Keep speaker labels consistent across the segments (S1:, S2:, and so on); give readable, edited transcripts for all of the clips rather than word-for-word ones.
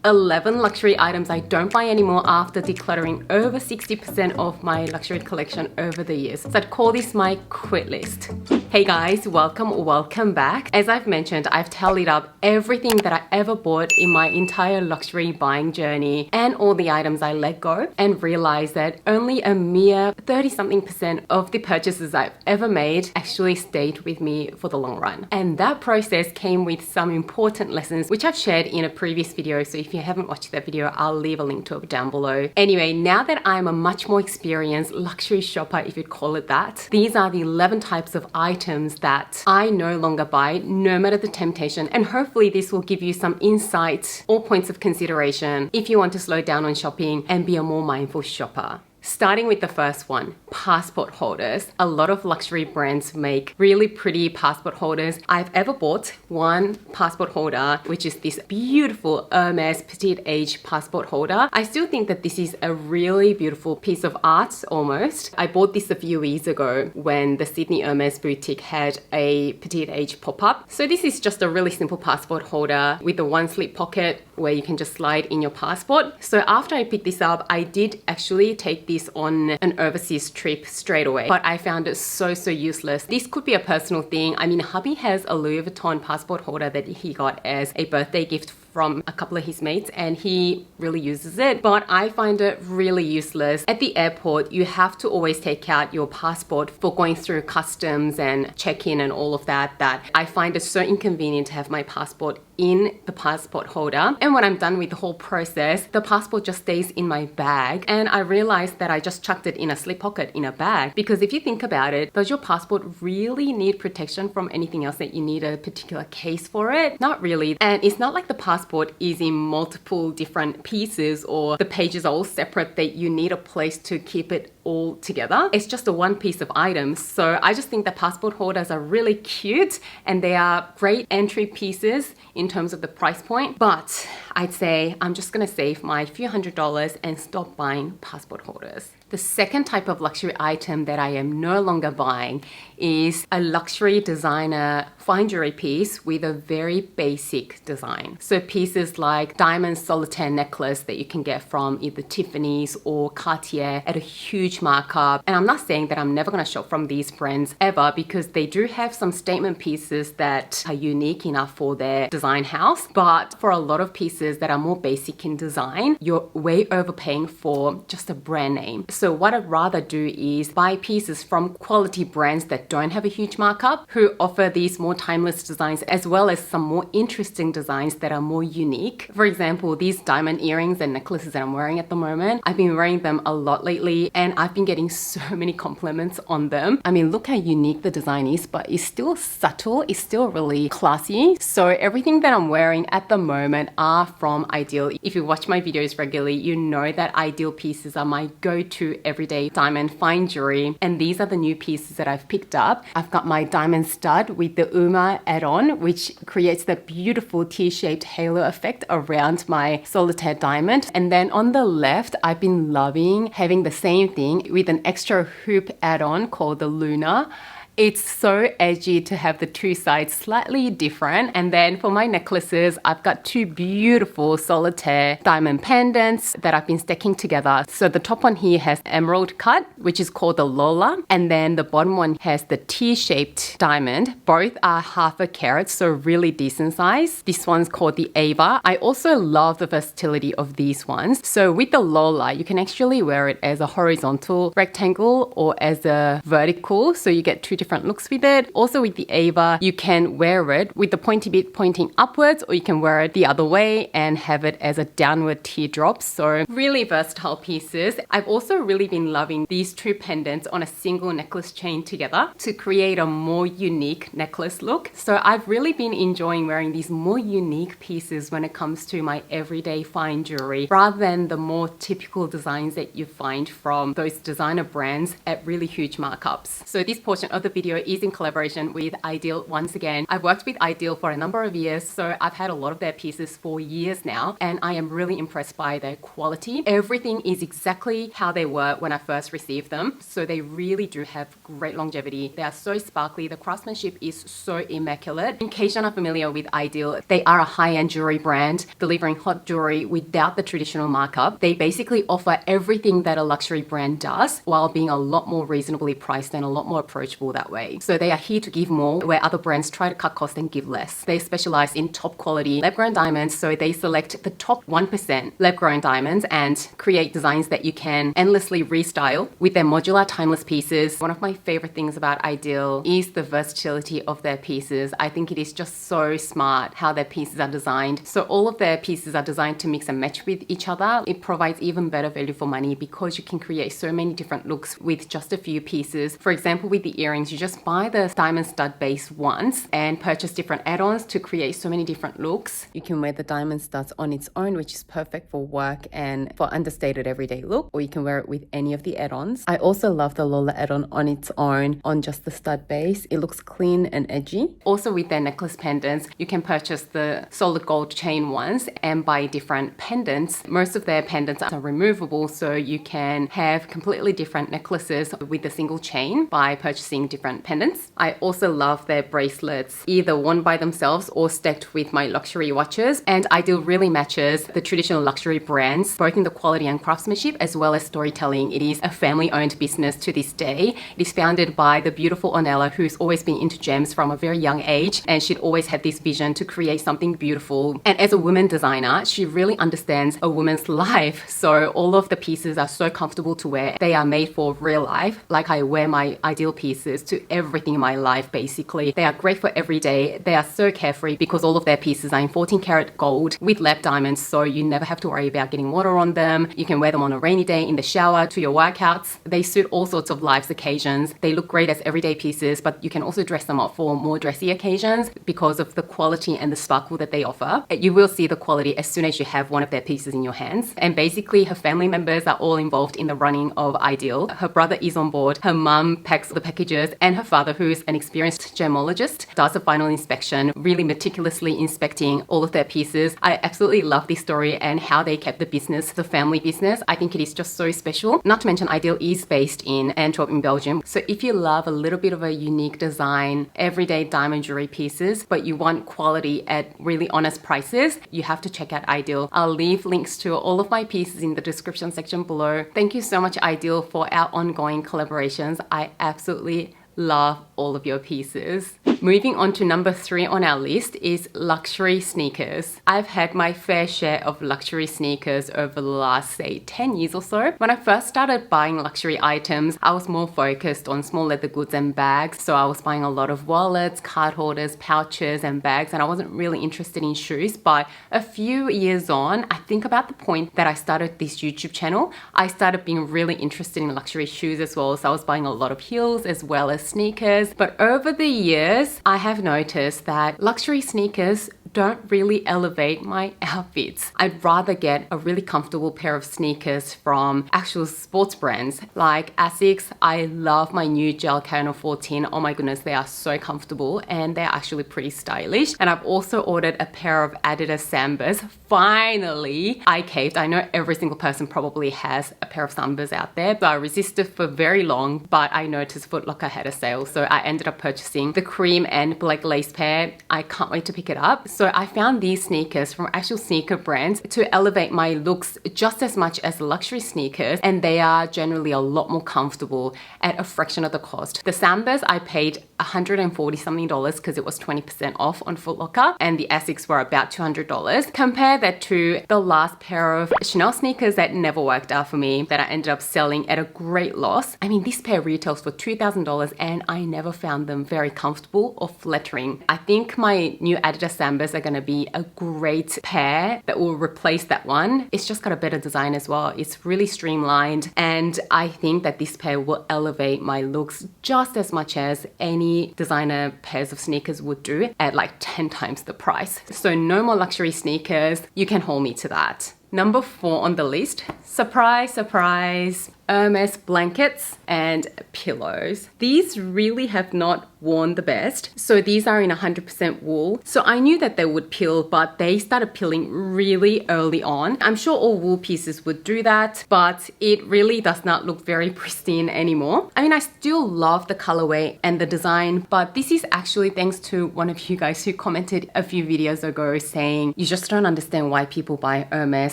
S1: 11 luxury items I don't buy anymore after decluttering over 60% of my luxury collection over the years. So I'd call this my quit list. Hey guys, welcome back. As I've mentioned, I've tallied up everything that I ever bought in my entire luxury buying journey and all the items I let go, and realized that only a mere 30-something% of the purchases I've ever made actually stayed with me for the long run. And that process came with some important lessons, which I've shared in a previous video. So if you haven't watched that video, I'll leave a link to it down below. Anyway, now that I'm a much more experienced luxury shopper, if you'd call it that, these are the 11 types of items that I no longer buy, no matter the temptation. And hopefully this will give you some insights or points of consideration if you want to slow down on shopping and be a more mindful shopper. Starting with the first one, passport holders. A lot of luxury brands make really pretty passport holders. I've ever bought one passport holder, which is this beautiful Hermes petite age passport holder. I still think that this is a really beautiful piece of art almost. I bought this a few years ago when the Sydney Hermes boutique had a petite age pop-up. So this is just a really simple passport holder with a one slip pocket where you can just slide in your passport. So after I picked this up, I did actually take this on an overseas trip straight away, but I found it so useless. This could be a personal thing. I mean, hubby has a Louis Vuitton passport holder that he got as a birthday gift from a couple of his mates, and he really uses it, but I find it really useless. At the airport, you have to always take out your passport for going through customs and check-in and all of that I find it so inconvenient to have my passport in the passport holder. And when I'm done with the whole process, the passport just stays in my bag, and I realized that I just chucked it in a slip pocket in a bag. Because if you think about it, does your passport really need protection from anything else that you need a particular case for it? Not really. And it's not like the passport is in multiple different pieces or the pages are all separate that you need a place to keep it all together. It's just a one piece of items. So I just think that passport holders are really cute and they are great entry pieces in terms of the price point. But I'd say I'm just gonna save my few $100s and stop buying passport holders. The second type of luxury item that I am no longer buying is a luxury designer fine jewelry piece with a very basic design. So pieces like diamond solitaire necklace that you can get from either Tiffany's or Cartier at a huge markup. And I'm not saying that I'm never gonna shop from these brands ever, because they do have some statement pieces that are unique enough for their design house. But for a lot of pieces that are more basic in design, you're way overpaying for just a brand name. So what I'd rather do is buy pieces from quality brands that don't have a huge markup, who offer these more timeless designs, as well as some more interesting designs that are more unique. For example, these diamond earrings and necklaces that I'm wearing at the moment, I've been wearing them a lot lately and I've been getting so many compliments on them. I mean, look how unique the design is, but it's still subtle, it's still really classy. So everything that I'm wearing at the moment are from Ideal. If you watch my videos regularly, you know that Ideal pieces are my go-to everyday diamond fine jewelry, and these are the new pieces that I've picked up. I've got my diamond stud with the Uma add-on, which creates that beautiful T-shaped halo effect around my solitaire diamond. And then on the left, I've been loving having the same thing with an extra hoop add-on called the Luna. It's so edgy to have the two sides slightly different. And then for my necklaces, I've got two beautiful solitaire diamond pendants that I've been stacking together. So the top one here has emerald cut, which is called the Lola. And then the bottom one has the T-shaped diamond. Both are 1/2 carat, so really decent size. This one's called the Ava. I also love the versatility of these ones. So with the Lola, you can actually wear it as a horizontal rectangle or as a vertical. So you get two different looks with it. Also with the Ava, you can wear it with the pointy bit pointing upwards, or you can wear it the other way and have it as a downward teardrop. So really versatile pieces. I've also really been loving these two pendants on a single necklace chain together to create a more unique necklace look. So I've really been enjoying wearing these more unique pieces when it comes to my everyday fine jewelry, rather than the more typical designs that you find from those designer brands at really huge markups. So this portion of the video is in collaboration with Ideal once again. I've worked with Ideal for a number of years, so I've had a lot of their pieces for years now, and I am really impressed by their quality. Everything is exactly how they were when I first received them, so they really do have great longevity. They are so sparkly, the craftsmanship is so immaculate. In case you're not familiar with Ideal, they are a high-end jewelry brand delivering hot jewelry without the traditional markup. They basically offer everything that a luxury brand does while being a lot more reasonably priced and a lot more approachable that way. So they are here to give more where other brands try to cut costs and give less. They specialize in top quality lab-grown diamonds, so they select the top 1% lab-grown diamonds and create designs that you can endlessly restyle with their modular timeless pieces. One of my favorite things about Ideal is the versatility of their pieces. I think it is just so smart how their pieces are designed. So all of their pieces are designed to mix and match with each other. It provides even better value for money because you can create so many different looks with just a few pieces. For example, with the earrings, you just buy the diamond stud base once and purchase different add-ons to create so many different looks. You can wear the diamond studs on its own, which is perfect for work and for understated everyday look, or you can wear it with any of the add-ons. I also love the Lola add-on on its own on just the stud base. It looks clean and edgy. Also with their necklace pendants, you can purchase the solid gold chain ones and buy different pendants. Most of their pendants are removable, so you can have completely different necklaces with a single chain by purchasing different pendants. I also love their bracelets, either worn by themselves or stacked with my luxury watches, and Ideal really matches the traditional luxury brands, both in the quality and craftsmanship as well as storytelling. It is a family-owned business to this day. It is founded by the beautiful Ornella, who's always been into gems from a very young age, and she'd always had this vision to create something beautiful. And as a woman designer, she really understands a woman's life, so all of the pieces are so comfortable to wear. They are made for real life. Like, I wear my Ideal pieces to everything in my life basically. They are great for every day. They are so carefree because all of their pieces are in 14 karat gold with lab diamonds, so you never have to worry about getting water on them. You can wear them on a rainy day, in the shower, to your workouts. They suit all sorts of life's occasions. They look great as everyday pieces, but you can also dress them up for more dressy occasions because of the quality and the sparkle that they offer. You will see the quality as soon as you have one of their pieces in your hands. And basically her family members are all involved in the running of Ideal. Her brother is on board, her mum packs the packages, and her father, who is an experienced gemologist, does a final inspection, really meticulously inspecting all of their pieces. I absolutely love this story and how they kept the business, the family business. I think it is just so special. Not to mention Ideal is based in Antwerp in Belgium. So if you love a little bit of a unique design, everyday diamond jewelry pieces, but you want quality at really honest prices, you have to check out Ideal. I'll leave links to all of my pieces in the description section below. Thank you so much, Ideal, for our ongoing collaborations. I absolutely love all of your pieces. Moving on to number 3 on our list is luxury sneakers. I've had my fair share of luxury sneakers over the last, say, 10 years or so. When I first started buying luxury items, I was more focused on small leather goods and bags. So I was buying a lot of wallets, card holders, pouches, and bags, and I wasn't really interested in shoes. But a few years on, I think about the point that I started this YouTube channel, I started being really interested in luxury shoes as well. So I was buying a lot of heels as well as sneakers. But over the years, I have noticed that luxury sneakers don't really elevate my outfits. I'd rather get a really comfortable pair of sneakers from actual sports brands like Asics. I love my new gel Kano 14. Oh my goodness, they are so comfortable and they're actually pretty stylish. And I've also ordered a pair of Adidas Sambas. Finally, I caved. I know every single person probably has a pair of Sambas out there, but I resisted for very long, but I noticed Foot Locker had a sale, so I ended up purchasing the cream and black lace pair. I can't wait to pick it up. So I found these sneakers from actual sneaker brands to elevate my looks just as much as luxury sneakers, and they are generally a lot more comfortable at a fraction of the cost. The Sambas, I paid $140 something because it was 20% off on Foot Locker, and the Asics were about $200. Compare that to the last pair of Chanel sneakers that never worked out for me, that I ended up selling at a great loss. I mean, this pair retails for $2,000 and I never found them very comfortable or flattering. I think my new Adidas Sambas are going to be a great pair that will replace that one. It's just got a better design as well. It's really streamlined, and I think that this pair will elevate my looks just as much as any designer pairs of sneakers would do at like 10 times the price. So no more luxury sneakers. You can hold me to that. Number 4 on the list, surprise, surprise, Hermes blankets and pillows. These really have not worn the best. So these are in 100% wool. So I knew that they would peel, but they started peeling really early on. I'm sure all wool pieces would do that, but it really does not look very pristine anymore. I mean, I still love the colorway and the design, but this is actually thanks to one of you guys who commented a few videos ago saying, you just don't understand why people buy Hermes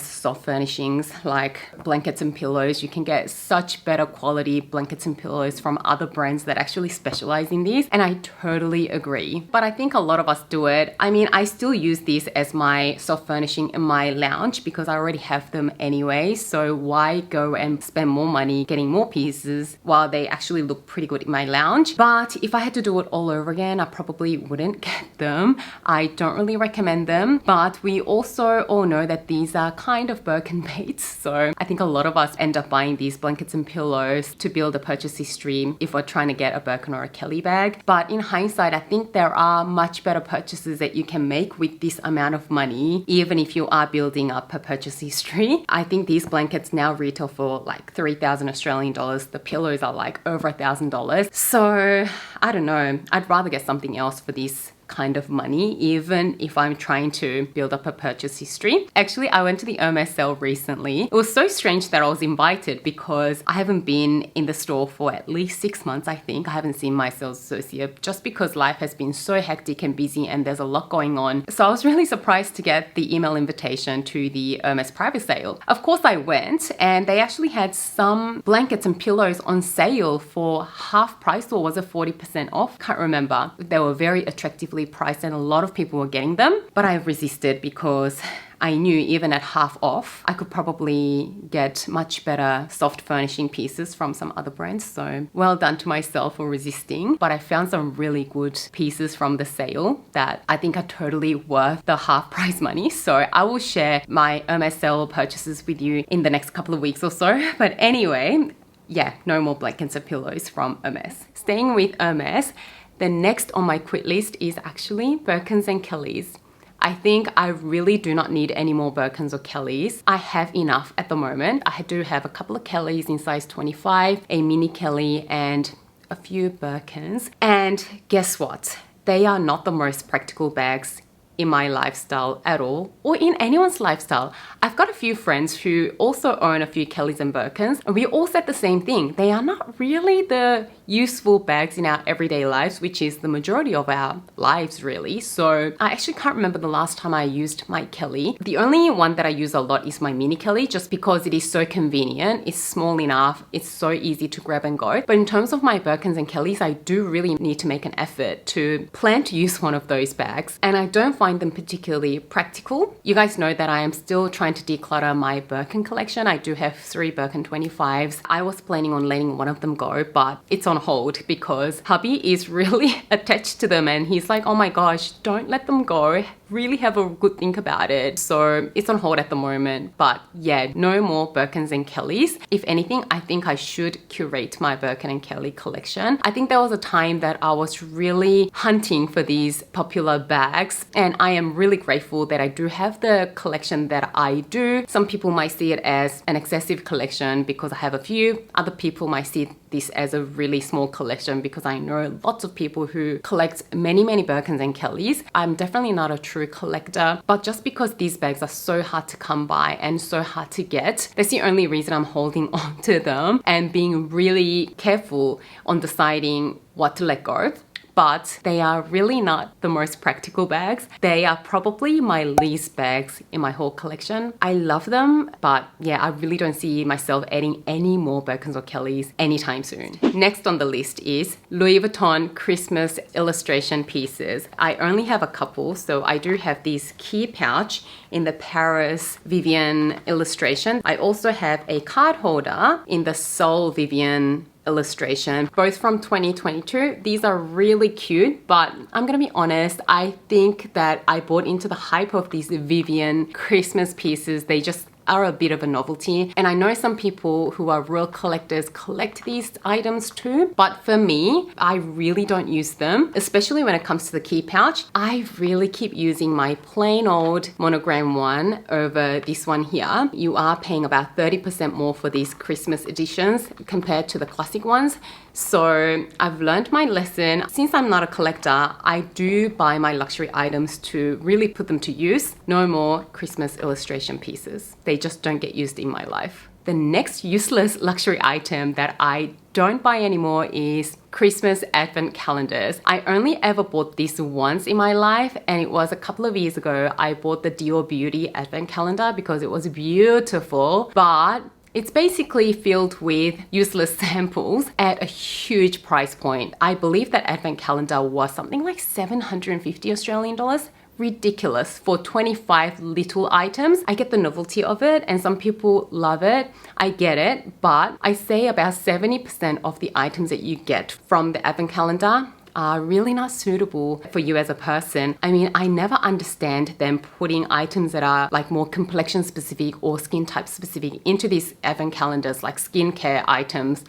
S1: soft furnishings like blankets and pillows. You can get such better quality blankets and pillows from other brands that actually specialize in these. And I totally agree. But I think a lot of us do it. I mean, I still use these as my soft furnishing in my lounge because I already have them anyway. So why go and spend more money getting more pieces while they actually look pretty good in my lounge? But if I had to do it all over again, I probably wouldn't get them. I don't really recommend them. But we also all know that these are kind of Birkin baits. So I think a lot of us end up buying these blankets and pillows to build a purchase history if we're trying to get a Birkin or a Kelly bag. But in hindsight, I think there are much better purchases that you can make with this amount of money, even if you are building up a purchase history. I think these blankets now retail for like 3,000 Australian dollars. The pillows are like over $1,000. So I don't know. I'd rather get something else for this kind of money, even if I'm trying to build up a purchase history. Actually, I went to the Hermes sale recently. It was so strange that I was invited because I haven't been in the store for at least 6 months, I think. I haven't seen my sales associate just because life has been so hectic and busy and there's a lot going on. So I was really surprised to get the email invitation to the Hermes private sale. Of course, I went and they actually had some blankets and pillows on sale for half price, or was it 40% off? Can't remember. They were very attractively priced and a lot of people were getting them, but I resisted because I knew even at half off, I could probably get much better soft furnishing pieces from some other brands. So well done to myself for resisting. But I found some really good pieces from the sale that I think are totally worth the half price money. So I will share my Hermes sale purchases with you in the next couple of weeks or so. But anyway, yeah, no more blankets and pillows from Hermes. Staying with Hermes, the next on my quit list is actually Birkins and Kellys. I think I really do not need any more Birkins or Kellys. I have enough at the moment. I do have a couple of Kellys in size 25, a mini Kelly, and a few Birkins. And guess what? They are not the most practical bags in my lifestyle at all, or in anyone's lifestyle. I've got a few friends who also own a few Kellys and Birkins, and we all said the same thing. They are not really the useful bags in our everyday lives, which is the majority of our lives really. So I actually can't remember the last time I used my Kelly. The only one that I use a lot is my mini Kelly, just because it is so convenient. It's small enough, it's so easy to grab and go. But in terms of my Birkins and Kellys, I do really need to make an effort to plan to use one of those bags, and I don't find them particularly practical. You guys know that I am still trying to declutter my Birkin collection. I do have 3 Birkin 25s. I was planning on letting one of them go, but it's on hold because hubby is really attached to them and he's like, oh my gosh, don't let them go. Really have a good think about it. So it's on hold at the moment. But yeah, no more Birkins and Kellys. If anything, I think I should curate my Birkin and Kelly collection. I think there was a time that I was really hunting for these popular bags, and I am really grateful that I do have the collection that I do. Some people might see it as an excessive collection because I have a few. Other people might see this as a really small collection because I know lots of people who collect many Birkins and Kellys. I'm definitely not a true collector, but just because these bags are so hard to come by and so hard to get, that's the only reason I'm holding on to them and being really careful on deciding what to let go. But they are really not the most practical bags. They are probably my least bags in my whole collection. I love them, but yeah, I really don't see myself adding any more Birkins or Kellys anytime soon. Next on the list is Louis Vuitton Christmas illustration pieces. I only have a couple, so I do have this key pouch in the Paris Vivienne illustration. I also have a card holder in the Sol Vivienne illustration, both from 2022. These are really cute, but I'm gonna be honest, I think that I bought into the hype of these Vivienne Christmas pieces. They just are a bit of a novelty. And I know some people who are real collectors collect these items too. But for me, I really don't use them, especially when it comes to the key pouch. I really keep using my plain old monogram one over this one here. You are paying about 30% more for these Christmas editions compared to the classic ones. So I've learned my lesson. Since I'm not a collector, I do buy my luxury items to really put them to use. No more Christmas illustration pieces. They just don't get used in my life. The next useless luxury item that I don't buy anymore is Christmas advent calendars. I only ever bought this once in my life, and it was a couple of years ago. I bought the Dior Beauty advent calendar because it was beautiful, but it's basically filled with useless samples at a huge price point. I believe that advent calendar was something like 750 Australian dollars. Ridiculous for 25 little items. I get the novelty of it and some people love it. I get it, but I say about 70% of the items that you get from the advent calendar are really not suitable for you as a person. I mean, I never understand them putting items that are like more complexion specific or skin type specific into these advent calendars, like skincare items,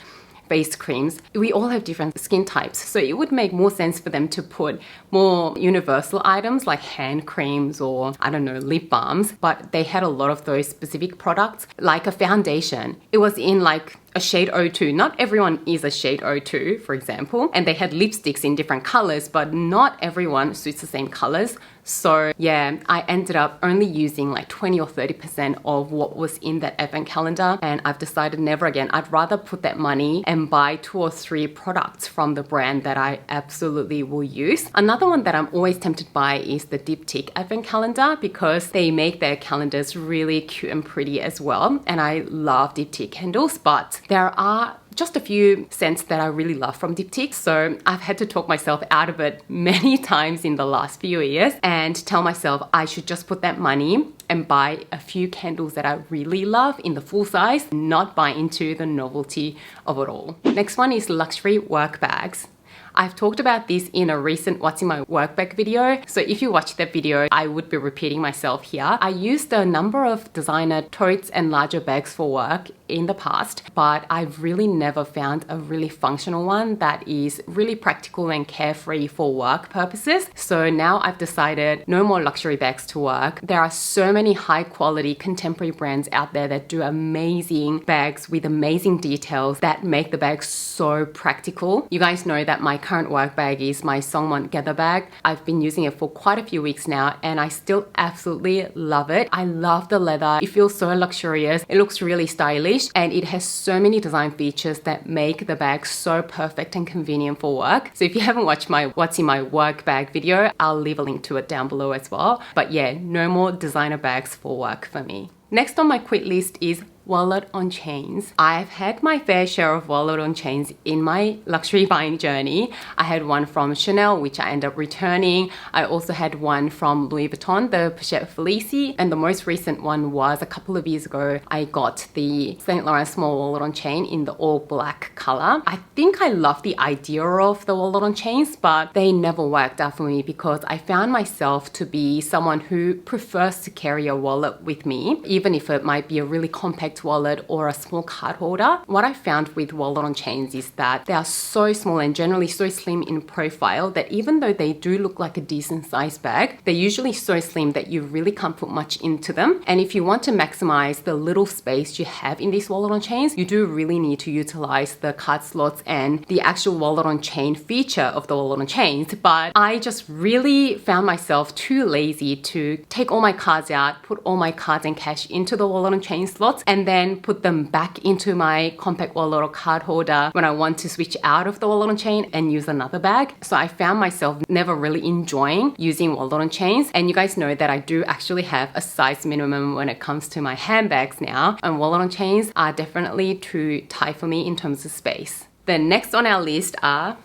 S1: face creams. We all have different skin types, so it would make more sense for them to put more universal items like hand creams or, I don't know, lip balms. But they had a lot of those specific products, like a foundation. It was in like a shade 02. Not everyone is a shade 02, for example. And they had lipsticks in different colors, but not everyone suits the same colors. So yeah, I ended up only using like 20 or 30% of what was in that advent calendar. And I've decided never again. I'd rather put that money and buy 2 or 3 products from the brand that I absolutely will use. Another one that I'm always tempted by is the Diptyque advent calendar because they make their calendars really cute and pretty as well. And I love Diptyque candles, but there are just a few scents that I really love from Diptyque. So I've had to talk myself out of it many times in the last few years and tell myself I should just put that money and buy a few candles that I really love in the full size, not buy into the novelty of it all. Next one is luxury work bags. I've talked about this in a recent What's in My Work Bag video. So if you watch that video, I would be repeating myself here. I used a number of designer totes and larger bags for work in the past, but I've really never found a really functional one that is really practical and carefree for work purposes. So now I've decided no more luxury bags to work. There are so many high quality contemporary brands out there that do amazing bags with amazing details that make the bag so practical. You guys know that my current work bag is my Songmont Gather bag. I've been using it for quite a few weeks now and I still absolutely love it. I love the leather. It feels so luxurious. It looks really stylish and it has so many design features that make the bag so perfect and convenient for work. So if you haven't watched my What's in My Work Bag video, I'll leave a link to it down below as well. But yeah, no more designer bags for work for me. Next on my quit list is wallet on chains. I've had my fair share of wallet on chains in my luxury buying journey. I had one from Chanel, which I ended up returning. I also had one from Louis Vuitton, the Pochette Felicie, and the most recent one was a couple of years ago. I got the Saint Laurent small wallet on chain in the all black color. I think I love the idea of the wallet on chains, but they never worked out for me because I found myself to be someone who prefers to carry a wallet with me, even if it might be a really compact wallet or a small card holder. What I found with wallet on chains is that they are so small and generally so slim in profile that even though they do look like a decent sized bag, they're usually so slim that you really can't put much into them. And if you want to maximize the little space you have in these wallet on chains, you do really need to utilize the card slots and the actual wallet on chain feature of the wallet on chains. But I just really found myself too lazy to take all my cards out, put all my cards and cash into the wallet on chain slots, and then put them back into my compact wallet or card holder when I want to switch out of the wallet on chain and use another bag. So I found myself never really enjoying using wallet on chains. And you guys know that I do actually have a size minimum when it comes to my handbags now, and wallet on chains are definitely too tight for me in terms of space. The next on our list are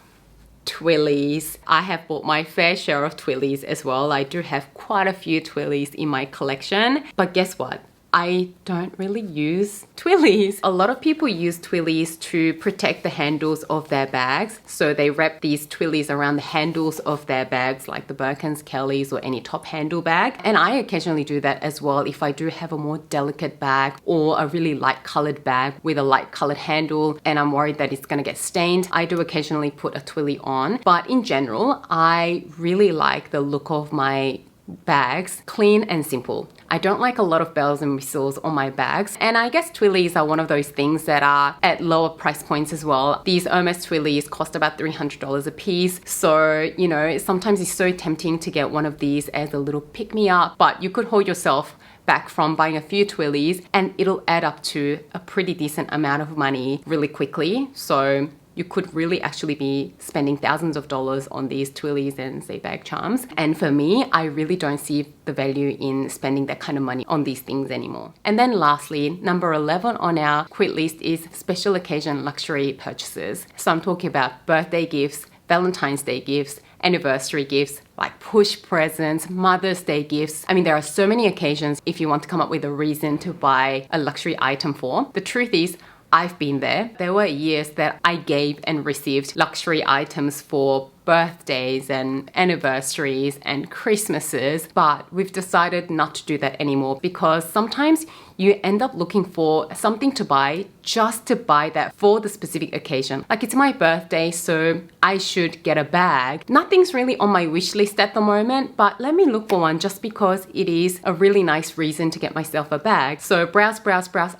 S1: Twillies. I have bought my fair share of Twillies as well. I do have quite a few Twillies in my collection, but guess what? I don't really use Twillies. A lot of people use Twillies to protect the handles of their bags. So they wrap these Twillies around the handles of their bags, like the Birkins, Kellys, or any top handle bag. And I occasionally do that as well if I do have a more delicate bag or a really light colored bag with a light colored handle and I'm worried that it's gonna get stained. I do occasionally put a Twilly on, but in general, I really like the look of my bags, clean and simple. I don't like a lot of bells and whistles on my bags, and I guess Twillies are one of those things that are at lower price points as well. These Hermes Twillies cost about $300 a piece, so you know, sometimes it's so tempting to get one of these as a little pick-me-up, but you could hold yourself back from buying a few Twillies and it'll add up to a pretty decent amount of money really quickly. So you could really actually be spending thousands of dollars on these Twillies and say bag charms. And for me, I really don't see the value in spending that kind of money on these things anymore. And then lastly, number 11 on our quit list is special occasion luxury purchases. So I'm talking about birthday gifts, Valentine's Day gifts, anniversary gifts, like push presents, Mother's Day gifts. I mean, there are so many occasions if you want to come up with a reason to buy a luxury item for. The truth is, I've been there. There were years that I gave and received luxury items for birthdays and anniversaries and Christmases, but we've decided not to do that anymore because sometimes you end up looking for something to buy just to buy that for the specific occasion. Like it's my birthday, so I should get a bag. Nothing's really on my wish list at the moment, but let me look for one just because it is a really nice reason to get myself a bag. So browse.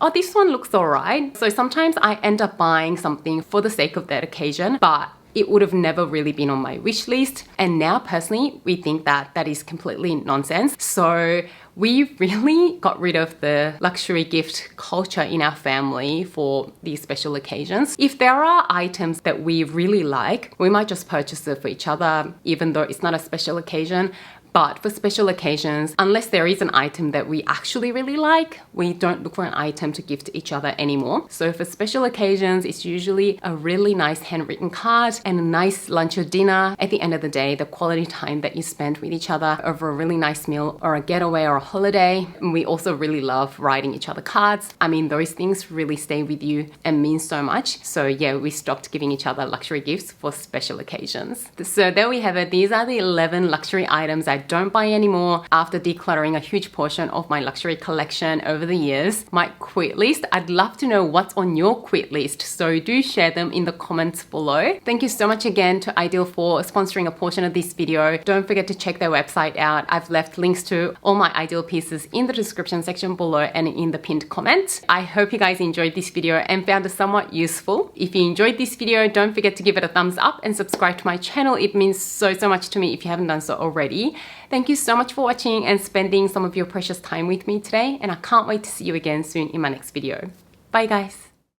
S1: Oh, this one looks all right. So sometimes I end up buying something for the sake of that occasion, but it would have never really been on my wish list. And now personally, we think that that is completely nonsense. So we really got rid of the luxury gift culture in our family for these special occasions. If there are items that we really like, we might just purchase it for each other, even though it's not a special occasion. But for special occasions, unless there is an item that we actually really like, we don't look for an item to give to each other anymore. So for special occasions, it's usually a really nice handwritten card and a nice lunch or dinner. At the end of the day, the quality time that you spend with each other over a really nice meal or a getaway or a holiday. And we also really love writing each other cards. I mean, those things really stay with you and mean so much. So yeah, we stopped giving each other luxury gifts for special occasions. So there we have it. These are the 11 luxury items I don't buy anymore after decluttering a huge portion of my luxury collection over the years. My quit list, I'd love to know what's on your quit list, so do share them in the comments below. Thank you so much again to Ideal for sponsoring a portion of this video. Don't forget to check their website out. I've left links to all my Ideal pieces in the description section below and in the pinned comment. I hope you guys enjoyed this video and found it somewhat useful. If you enjoyed this video, don't forget to give it a thumbs up and subscribe to my channel. It means so much to me if you haven't done so already. Thank you so much for watching and spending some of your precious time with me today, and I can't wait to see you again soon in my next video. Bye guys.